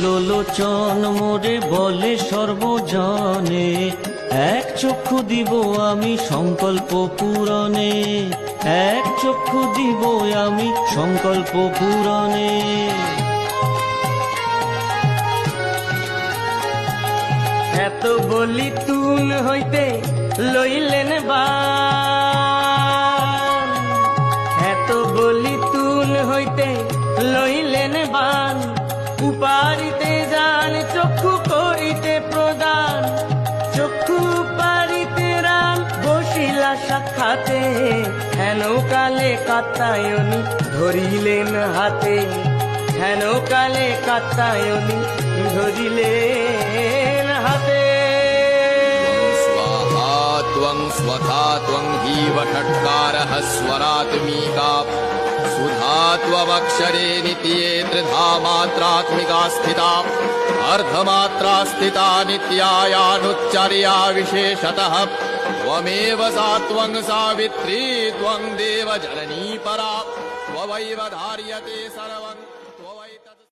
লোচন মোরে বলে সর্বজনে, এক চক্ষু দিব আমি সংকল্প পূরণে, এক চক্ষু দিব আমি সংকল্প পূরণে। এত বলি তুল হইতে লইলেন বান, এত বলি তুল হইতে লইলেন বান, উপারিতে যান চক্ষু করিতে প্রদান, চক্ষু পারিতে রাম বসিলা সাক্ষাতে, হেন কালে কাত্যায়নী ধরিলেন হাতে, হেন কালে কাত্যায়নী ধরিলেন হাতে। स्वाहा त्वं स्वधा त्वं हीव षट्कारः स्वरात्मिका, सुधा त्वमक्षरे नित्ये त्रिधा मात्रात्मिका स्थिता, अर्धमात्रा स्थिता नित्यायानुच्चर्या विशेषतः, त्वमेव सा त्वं सावित्री त्वं देवजननी परा, त्ववैव धार्यते सर्वं त्ववैतत्।